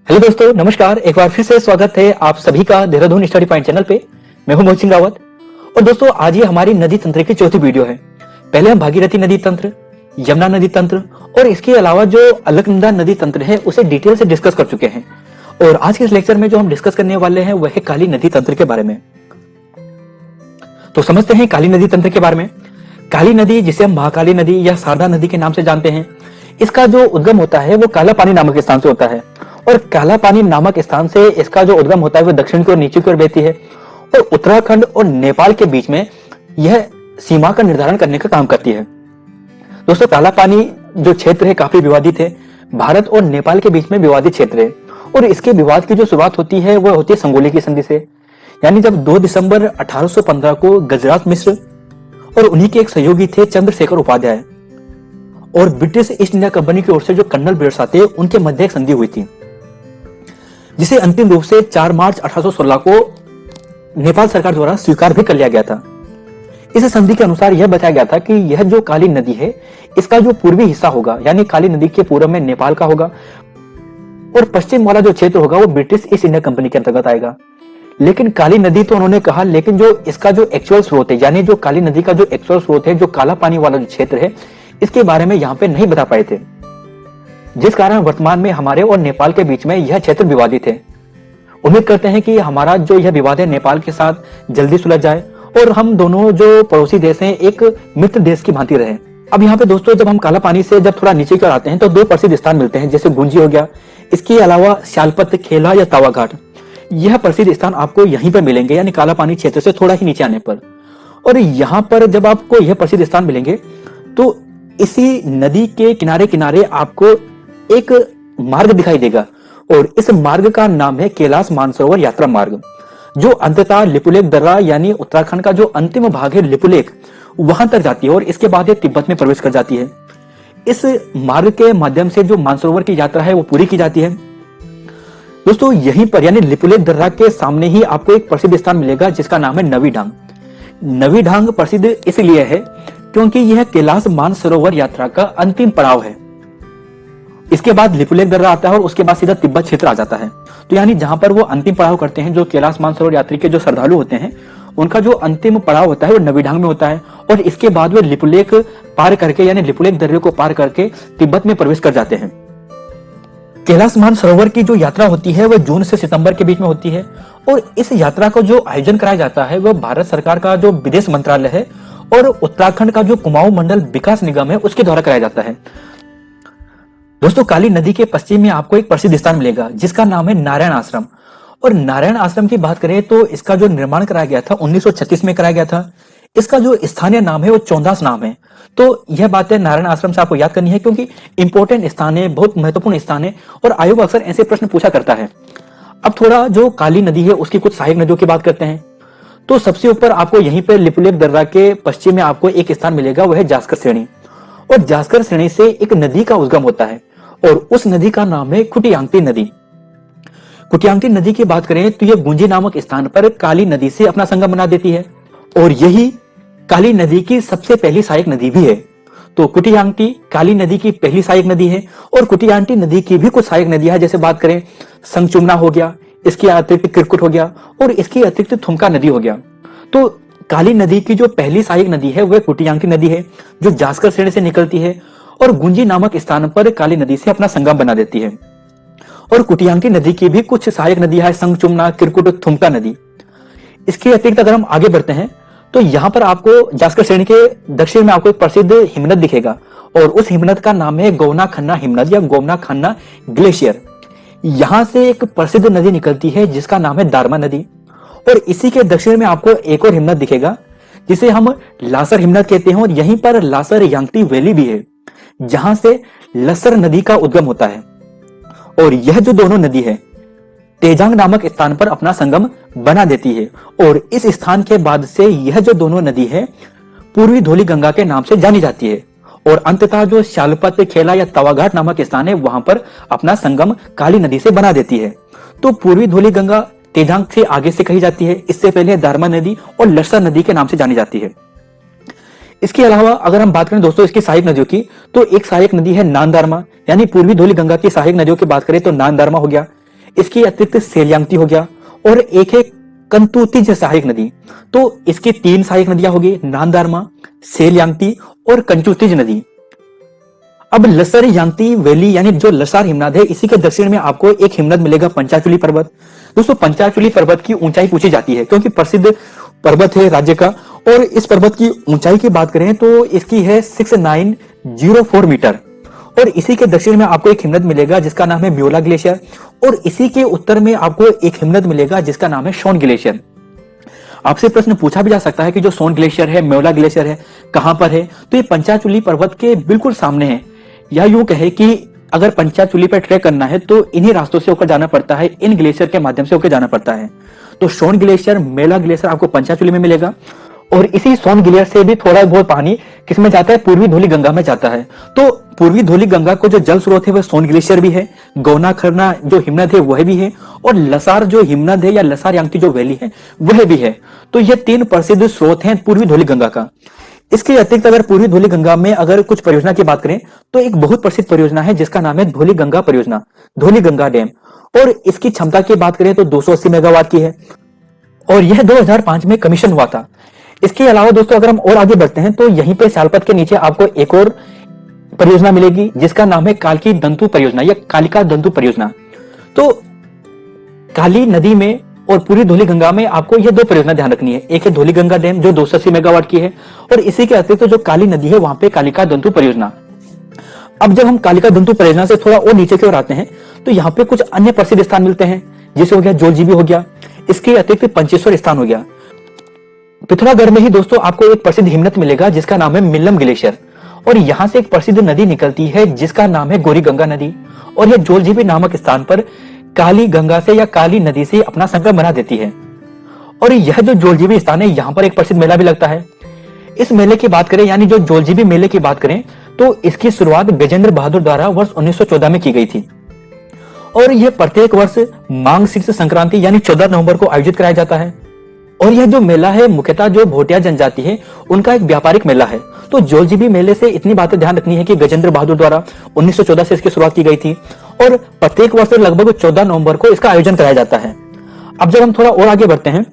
Hello दोस्तों, नमस्कार। एक बार फिर से स्वागत है आप सभी का देहरादून स्टडी पॉइंट चैनल पे। मैं हूं मोहित सिंह रावत। और दोस्तों, आज ये हमारी नदी तंत्र की चौथी वीडियो है। पहले हम भागीरथी नदी तंत्र, यमुना नदी तंत्र और इसके अलावा जो अलकनंदा नदी तंत्र है उसे डिटेल से डिस्कस कर चुके हैं। और आज के इस लेक्चर में जो हम डिस्कस करने वाले हैं वह है काली नदी तंत्र के बारे में। तो समझते हैं काली नदी तंत्र के बारे में। काली नदी, जिसे हम महाकाली नदी या शारदा नदी के नाम से जानते हैं, इसका जो उद्गम होता है वो काला पानी नामक स्थान से होता है। और काला पानी नामक स्थान से इसका जो उद्गम होता है वो दक्षिण की ओर, नीचे की ओर बहती है और उत्तराखंड और नेपाल के बीच में यह सीमा का निर्धारण करने का काम करती है। दोस्तों, काला पानी जो क्षेत्र है काफी विवादित है। भारत और नेपाल के बीच में विवादित क्षेत्र है और इसके विवाद की जो शुरुआत होती है वह होती है संगोली की संधि से। यानी जब 2 दिसंबर 1815 को गजराज मिश्र और उन्हीं के एक सहयोगी थे चंद्रशेखर उपाध्याय और ब्रिटिश ईस्ट इंडिया कंपनी की ओर से जो कर्नल ब्रिट्स थे उनके मध्य एक संधि हुई थी, जिसे अंतिम रूप से 4 मार्च 1816 को नेपाल सरकार द्वारा स्वीकार भी कर लिया गया था। इस संधि के अनुसार यह बताया गया था कि यह जो काली नदी है इसका जो पूर्वी हिस्सा होगा, यानी काली नदी के पूर्व में नेपाल का होगा और पश्चिम वाला जो क्षेत्र होगा वो ब्रिटिश ईस्ट इंडिया कंपनी के अंतर्गत आएगा। लेकिन काली नदी तो उन्होंने कहा, लेकिन जो इसका जो एक्चुअल स्रोत है, यानी जो काली नदी का जो एक्चुअल स्रोत है, जो काला पानी वाला जो क्षेत्र है, इसके बारे में यहाँ पे नहीं बता पाए थे, जिस कारण वर्तमान में हमारे और नेपाल के बीच में यह क्षेत्र विवादित है। उम्मीद करते हैं कि हमारा जो यह विवाद है नेपाल के साथ जल्दी सुलझ जाए और हम दोनों जो पड़ोसी देश हैं एक मित्र देश की भांति रहे। अब यहाँ पे दोस्तों, जब हम काला पानी से जब थोड़ा नीचे की ओर आते हैं तो 2 प्रसिद्ध स्थान मिलते हैं, जैसे गुंजी हो गया, इसके अलावा श्यालपत, खेला या तावा घाट। यह प्रसिद्ध स्थान आपको यहीं पर मिलेंगे, यानी काला पानी क्षेत्र से थोड़ा ही नीचे आने पर। और यहाँ पर जब आपको यह प्रसिद्ध स्थान मिलेंगे तो इसी नदी के किनारे किनारे आपको एक मार्ग दिखाई देगा और इस मार्ग का नाम है कैलाश मानसरोवर यात्रा मार्ग, जो अंततः लिपुलेख दर्रा यानी उत्तराखंड का जो अंतिम भाग है लिपुलेख, वहां तक जाती है और इसके बाद ये तिब्बत में प्रवेश कर जाती है। इस मार्ग के माध्यम से जो मानसरोवर की यात्रा है वो पूरी की जाती है। दोस्तों, यहीं पर यानी लिपुलेख दर्रा के सामने ही आपको एक प्रसिद्ध स्थान मिलेगा जिसका नाम है नवी ढांग। नवी ढांग प्रसिद्ध इसलिए है क्योंकि यह कैलाश मानसरोवर यात्रा का अंतिम पड़ाव है। इसके बाद लिपुलेख दर्रा आता है और उसके बाद सीधा तिब्बत क्षेत्र आ जाता है। तो यानी जहां पर वो अंतिम पड़ाव करते हैं, जो कैलाश मानसरोवर यात्री के जो श्रद्धालु होते हैं, उनका जो अंतिम पड़ाव होता है वो नवी ढांग में होता है और इसके बाद वे लिपुलेख पार करके यानी लिपुलेख दर्रे को पार करके तिब्बत में प्रवेश कर जाते हैं। कैलाश मानसरोवर की जो यात्रा होती है वह जून से सितंबर के बीच में होती है और इस यात्रा को जो आयोजन कराया जाता है वह भारत सरकार का जो विदेश मंत्रालय है और उत्तराखंड का जो कुमाऊं मंडल विकास निगम है उसके द्वारा कराया जाता है। दोस्तों, काली नदी के पश्चिम में आपको एक प्रसिद्ध स्थान मिलेगा जिसका नाम है नारायण आश्रम। और नारायण आश्रम की बात करें तो इसका जो निर्माण कराया गया था 1936 में कराया गया था। इसका जो स्थानीय नाम है वो चौंदास नाम है। तो यह बातें नारायण आश्रम से आपको याद करनी है क्योंकि इंपॉर्टेंट स्थान है, बहुत महत्वपूर्ण स्थान है और आयोग अक्सर ऐसे प्रश्न पूछा करता है। अब थोड़ा जो काली नदी है उसकी कुछ सहायक नदियों की बात करते हैं। तो सबसे ऊपर आपको यहीं पर लिपुलेख दर्रा के पश्चिम में आपको एक स्थान मिलेगा, वह है जास्कर श्रेणी। और जास्कर श्रेणी से एक नदी का उद्गम होता है और उस नदी का नाम है खुटियांगती नदी। खुटियांगती नदी की बात करें तो यह गुंजी नामक स्थान पर काली नदी से अपना संगम बना देती है और यही काली नदी की सबसे पहली सहायक नदी भी है। तो खुटियांगती काली नदी की पहली सहायक नदी है और खुटियांगती नदी की भी कुछ सहायक नदियां हैं, जैसे बात करें संगचुमना हो गया, इसके अतिरिक्त किरकुट हो गया और इसके अतिरिक्त थुमका नदी हो गया। तो काली नदी की जो पहली सहायक नदी है वह खुटियांगती नदी है, जो जास्कर श्रेणी से निकलती है और गुंजी नामक स्थान पर काली नदी से अपना संगम बना देती है। और खुटियांगती नदी की भी कुछ सहायक नदियां हैं, संगचुमना, किरकुट, थुमका नदी। इसके अतिरिक्त अगर हम आगे बढ़ते हैं तो यहाँ पर आपको जास्कर श्रेणी के दक्षिण में आपको एक प्रसिद्ध हिमनद दिखेगा और उस हिमनद का नाम है गोवना खन्ना हिमनद या गोवना खन्ना ग्लेशियर। यहां से एक प्रसिद्ध नदी निकलती है जिसका नाम है दारमा नदी और इसी के दक्षिण में आपको एक और हिमनद दिखेगा जिसे हम लासर हिमनद कहते हैं और यहीं पर लासर यांगटी वैली भी है जहां से लसर नदी का उद्गम होता है। और यह जो दोनों नदी है तेजांग नामक स्थान पर अपना संगम बना देती है और इस स्थान के बाद से यह जो दोनों नदी है पूर्वी धौली गंगा के नाम से जानी जाती है और अंततः जो श्यालपत, खेला या तवाघाट नामक स्थान है वहां पर अपना संगम काली नदी से बना देती है। तो पूर्वी धौली गंगा तेजांग से आगे से कही जाती है, इससे पहले दारमा नदी और लसर नदी के नाम से जानी जाती है। इसके अलावा अगर हम बात करें दोस्तों इसकी सहायक नदियों की, तो एक सहायक नदी है नांदरमा, यानी पूर्वी धौली गंगा की सहायक नदियों की बात करें तो नांदरमा हो गया। इसके अतिरिक्त सेलयांगती हो गया और एक है कंतुतिज सहायक नदी। तो इसकी 3 सहायक नदियां होगी, नांदारमा, सेलयांगती और कंचुतिज नदी। अब लसर यांगती वैली यानी जो लसार हिमनद है, इसी के दक्षिण में आपको एक हिमनद मिलेगा पंचाचूली पर्वत। दोस्तों पंचाचूली पर्वत की ऊंचाई पूछी जाती है क्योंकि प्रसिद्ध पर्वत है राज्य का, और इस पर्वत की ऊंचाई की बात करें तो इसकी है 6904 मीटर। और इसी के दक्षिण में आपको एक हिमनद मिलेगा जिसका नाम है म्योला ग्लेशियर, और इसी के उत्तर में आपको एक हिमनद मिलेगा जिसका नाम है शोन ग्लेशियर। आपसे प्रश्न पूछा भी जा सकता है कि जो सोन ग्लेशियर है, म्योला ग्लेशियर है, कहां पर है? तो ये पंचाचूली पर्वत के बिल्कुल सामने है। या यूं कहे कि अगर पंचाचूली पर ट्रैक करना है तो इन्हीं रास्तों से होकर जाना पड़ता है, इन ग्लेशियर के माध्यम से होकर जाना पड़ता है। तो सोन ग्लेशियर, मेला ग्लेशियर आपको पंचाचूली में मिलेगा, और इसी सोन ग्लेशियर से भी थोड़ा बहुत पानी किसमें जाता है? पूर्वी धौली गंगा में जाता है। तो पूर्वी धौली गंगा को जो जल स्रोत है वह सोन ग्लेशियर भी है, गौना खरना जो हिमनद है वह भी है, और लसार जो हिमनद है या लसार यांगती जो वैली है वह भी है। तो ये 3 प्रसिद्ध स्रोत हैं पूर्वी धौली गंगा का। इसके अतिरिक्त अगर पूर्वी धौली गंगा में अगर कुछ परियोजना की बात करें तो एक बहुत प्रसिद्ध परियोजना है जिसका नाम है धौली गंगा परियोजना, धौली गंगा डैम। और इसकी क्षमता की बात करें तो 280 मेगावाट की है, और यह 2005 में कमीशन हुआ था। इसके अलावा दोस्तों अगर हम और आगे बढ़ते हैं तो यहीं पे सालपत के नीचे आपको एक और परियोजना मिलेगी जिसका नाम है कालकी दंतु परियोजना या कालिका दंतु परियोजना। तो काली नदी में और पूरी धौली गंगा में आपको ये 2 परियोजना ध्यान रखनी है। एक है धौली गंगा डैम जो 280 मेगावाट की है, और इसी के अतिरिक्त जो काली नदी है वहां पे कालिका दंतु परियोजना। अब जब हम कालिका दंतु परियोजना से थोड़ा और नीचे की ओर आते हैं तो यहाँ पे कुछ अन्य प्रसिद्ध स्थान मिलते हैं, जैसे हो गया जोलजीबी हो गया, इसके अतिरिक्त पंचेश्वर स्थान हो गया। पिथौरागढ़ में ही दोस्तों आपको एक प्रसिद्ध हिमनद मिलेगा जिसका नाम है मिल्लम ग्लेशियर, और यहां से एक प्रसिद्ध नदी निकलती है जिसका नाम है गोरी गंगा नदी, और यह जोलजीबी नामक स्थान पर काली गंगा से या काली नदी से अपना संगम बना देती है। और यह जो जोलजीबी स्थान है यहाँ पर एक प्रसिद्ध मेला भी लगता है। इस मेले की बात करें यानी जो जोलजीबी मेले की बात करें तो इसकी शुरुआत गजेंद्र बहादुर द्वारा वर्ष 1914 में की गई थी, और यह प्रत्येक वर्ष मांग शीर्ष संक्रांति यानी 14 नवंबर को आयोजित कराया जाता है। और यह जो मेला है मुख्यतः जो भोटिया जनजाति है उनका एक व्यापारिक मेला है। तो जोलजीबी मेले से इतनी बातें ध्यान रखनी है कि गजेंद्र बहादुर द्वारा 1914 से इसकी शुरुआत की गई थी, और प्रत्येक वर्ष लगभग 14 नवंबर को इसका आयोजन कराया जाता है। अब जब हम थोड़ा और आगे बढ़ते हैं,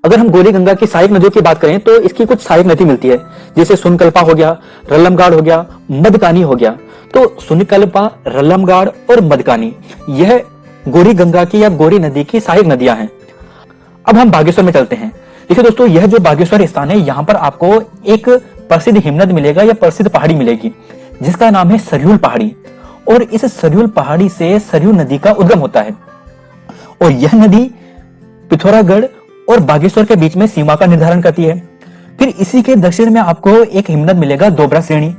अगर हम गोरी गंगा की सहायक नदियों की बात करें तो इसकी कुछ सहायक नदी मिलती है, जैसे सुनकल्पा हो गया, रल्लमगाड़ हो गया, मदकानी हो गया। तो सुनकल्पा, रल्लमगाड़ और मदकानी यह गोरी गंगा की या गोरी नदी की सहायक नदियां हैं। अब हम बागेश्वर में चलते हैं। देखिए दोस्तों यह जो बागेश्वर स्थान है यहाँ पर आपको एक प्रसिद्ध हिमनद मिलेगा या प्रसिद्ध पहाड़ी मिलेगी जिसका नाम है सरयूल पहाड़ी, और इस सरयूल पहाड़ी से सरयू नदी का उद्गम होता है, और यह नदी पिथौरागढ़ और बागेश्वर के बीच में सीमा का निर्धारण करती है। फिर इसी के दक्षिण में आपको एक हिमनद मिलेगा दोबरा श्रेणी,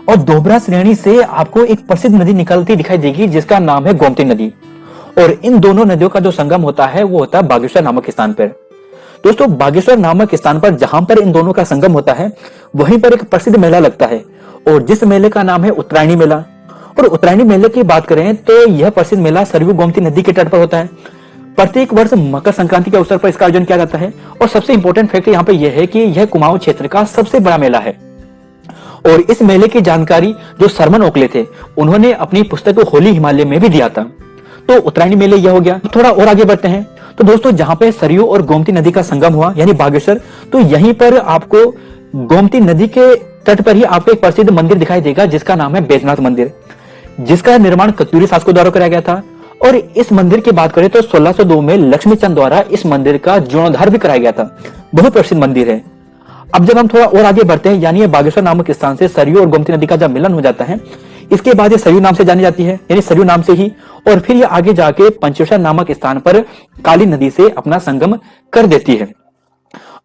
और दोबरा श्रेणी से आपको एक प्रसिद्ध नदी निकलती दिखाई देगी जिसका नाम है गोमती नदी, और इन दोनों नदियों का जो संगम होता है वो होता है बागेश्वर नामक स्थान पर। दोस्तों बागेश्वर नामक स्थान पर जहां पर इन दोनों का संगम होता है वहीं पर एक प्रसिद्ध मेला लगता है, और जिस मेले का नाम है उत्तरायणी मेला। और उत्तरायणी मेले की बात करें तो यह प्रसिद्ध मेला सरयू गोमती नदी के तट पर होता है। प्रत्येक वर्ष मकर संक्रांति के अवसर पर इसका आयोजन किया जाता है, और सबसे इंपॉर्टेंट फैक्ट यहाँ पे यह है कि यह कुमाऊं क्षेत्र का सबसे बड़ा मेला है। और इस मेले की जानकारी जो सरमन ओकले थे उन्होंने अपनी पुस्तक होली हिमालय में भी दिया था। तो उत्तरायणी मेले यह हो गया। थोड़ा और आगे बढ़ते हैं तो दोस्तों जहां पे सरयू और गोमती नदी का संगम हुआ यानी बागेश्वर, तो यहीं पर आपको गोमती नदी के तट पर ही आपको एक प्रसिद्ध मंदिर दिखाई देगा जिसका नाम है बैजनाथ मंदिर, जिसका निर्माण कस्तूरी शासकों द्वारा कराया गया था। और इस मंदिर की बात करें तो 1602 में लक्ष्मी चंद द्वारा इस मंदिर का जीर्णोद्धार भी कराया गया था। बहुत प्रसिद्ध मंदिर है। अब जब हम थोड़ा और आगे बढ़ते हैं यानी ये बागेश्वर नामक स्थान से सरयू और गोमती नदी का जब मिलन हो जाता है, इसके बाद ये सरयू नाम से जानी जाती है यानी सरयू नाम से ही, और फिर ये आगे जाके पंचेश्वर नामक स्थान पर काली नदी से अपना संगम कर देती है।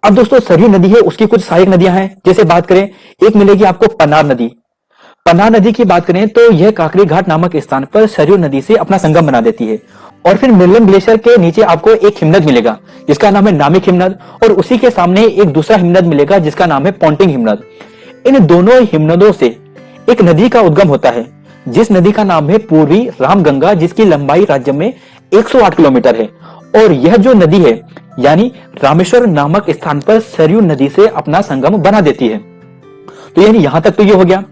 अब दोस्तों सरयू नदी है उसकी कुछ सहायक नदियां हैं, जैसे बात करें एक मिलेगी आपको पनार नदी। पनार नदी की बात करें तो यह काकड़ी घाट नामक स्थान पर सरयू नदी से अपना संगम बना देती है। और फिर मिल्लम ग्लेशियर के नीचे आपको एक हिमनद मिलेगा जिसका नाम है नामिक हिमनद, और उसी के सामने एक दूसरा हिमनद मिलेगा जिसका नाम है पोंटिंग हिमनद। इन दोनों हिमनदों से एक नदी का उद्गम होता है जिस नदी का नाम है पूर्वी रामगंगा, जिसकी लंबाई राज्य में 108 किलोमीटर है। और यह जो नदी है यानी रामेश्वर नामक स्थान पर सरयू नदी से अपना संगम बना देती है। तो यानी यहां तक तो ये हो गया।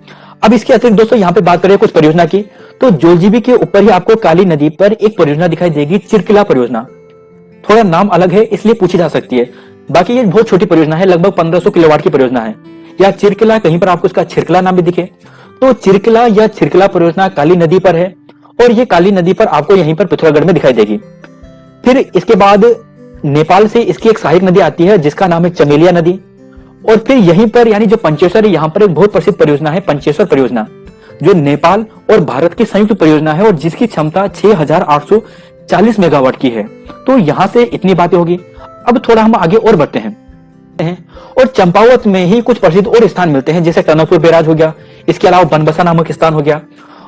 अब इसके अतिरिक्त दोस्तों यहाँ पे बात करें कुछ परियोजना की, तो जोलजीबी के ऊपर ही आपको काली नदी पर एक परियोजना दिखाई देगी, चिरकिला परियोजना। थोड़ा नाम अलग है इसलिए पूछी जा सकती है, बाकी ये बहुत छोटी परियोजना है, लगभग 1500 किलोवाट की परियोजना है। या चिरकिला, कहीं पर आपको इसका छिरकिला नाम भी दिखे, तो चिरकिला या छिरकिला परियोजना काली नदी पर है, और ये काली नदी पर आपको यहीं पर पिथौरागढ़ में दिखाई देगी। फिर इसके बाद नेपाल से इसकी एक सहायक नदी आती है जिसका नाम है चमेलिया नदी। और फिर यहीं पर यानी जो पंचेश्वर है, यहाँ पर एक बहुत प्रसिद्ध परियोजना है पंचेश्वर परियोजना, जो नेपाल और भारत की संयुक्त परियोजना है और जिसकी क्षमता 6840 मेगावाट की है। तो यहां से इतनी बातें होगी। अब थोड़ा हम आगे और बढ़ते हैं और चंपावत में ही कुछ प्रसिद्ध और स्थान मिलते हैं, जैसे टनकपुर बैराज हो गया, इसके अलावा बनबसा नामक स्थान हो गया।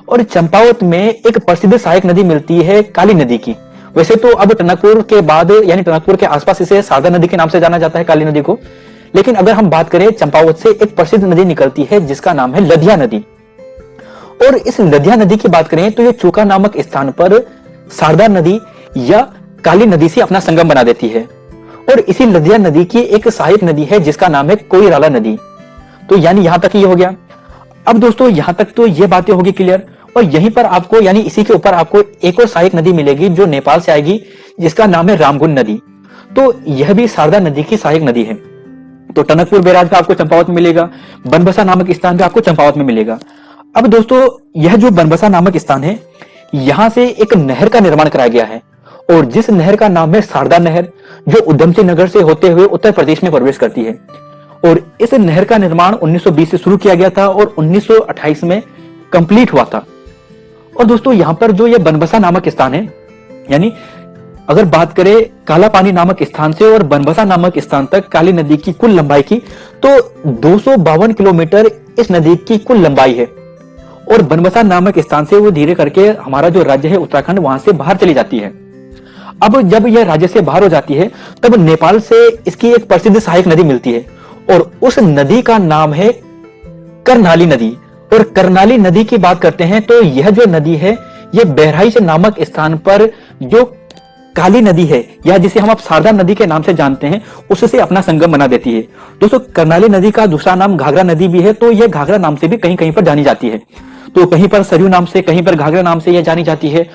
और चंपावत में एक प्रसिद्ध सहायक नदी मिलती है काली नदी की। वैसे तो अब टनकपुर के बाद यानी टनकपुर के आसपास इसे शारदा नदी के नाम से जाना जाता है, काली नदी को। लेकिन अगर हम बात करें, चंपावत से एक प्रसिद्ध नदी निकलती है जिसका नाम है लधिया नदी। और इस लधिया नदी की बात करें तो यह चूका नामक स्थान पर शारदा नदी या काली नदी से अपना संगम बना देती है। और इसी लधिया नदी की एक सहायक नदी है जिसका नाम है कोइराला नदी। तो यानी यहां तक ये हो गया। अब दोस्तों यहां तक तो ये बातें होगी क्लियर। और यहीं पर आपको यानी इसी के ऊपर आपको एक और सहायक नदी मिलेगी जो नेपाल से आएगी, जिसका नाम है रामगुंड नदी। तो यह भी शारदा नदी की सहायक नदी है। तो टनकपुर बैराज का आपको चंपावत में मिलेगा, बनबसा नामक स्थान पे आपको चंपावत में मिलेगा। अब दोस्तों यह जो बनबसा नामक स्थान है, यहां से एक नहर का निर्माण कराया गया है, और जिस नहर का नाम है शारदा नहर, जो उधमसिंह नगर से होते हुए उत्तर प्रदेश में प्रवेश करती है। और इस नहर का निर्माण 1920 से शुरू किया गया था और 1928 में कंप्लीट हुआ था। और दोस्तों यहां पर जो ये बनबसा नामक स्थान है, यानी अगर बात करें काला पानी नामक स्थान से और बनबसा नामक स्थान तक काली नदी की कुल लंबाई की, तो 252 किलोमीटर इस नदी की कुल लंबाई है। और बनबसा नामक स्थान से वो धीरे करके हमारा जो राज्य है उत्तराखंड, वहां से बाहर चली जाती है। अब जब यह राज्य से बाहर हो जाती है, तब नेपाल से इसकी एक प्रसिद्ध सहायक नदी मिलती है, और उस नदी का नाम है कर्णाली नदी। और कर्णाली नदी की बात करते हैं तो यह जो नदी है, यह बहराइच नामक स्थान पर जो काली नदी है, या जिसे हम अब शारदा नदी के नाम से जानते हैं, उससे अपना संगम बना देती है। दोस्तों कर्णाली नदी का दूसरा नाम घाघरा नदी भी है, तो यह घाघरा नाम से भी कहीं कहीं पर जानी जाती है। तो कहीं पर सरयू नाम से, कहीं पर घाघरा नाम से यह जानी जाती है।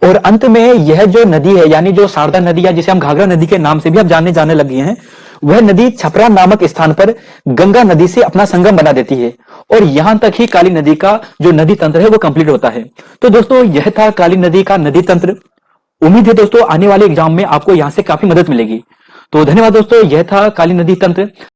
और अंत में यह जो नदी है, यानी जो शारदा नदी या जिसे हम घाघरा नदी के नाम से भी अब जाने लगे हैं, वह नदी छपरा नामक स्थान पर गंगा नदी से अपना संगम बना देती है। और यहां तक ही काली नदी का जो नदी तंत्र है वो कंप्लीट होता है। तो दोस्तों यह था काली नदी का नदी तंत्र। उम्मीद है दोस्तों आने वाले एग्जाम में आपको यहां से काफी मदद मिलेगी। तो धन्यवाद दोस्तों, यह था काली नदी तंत्र।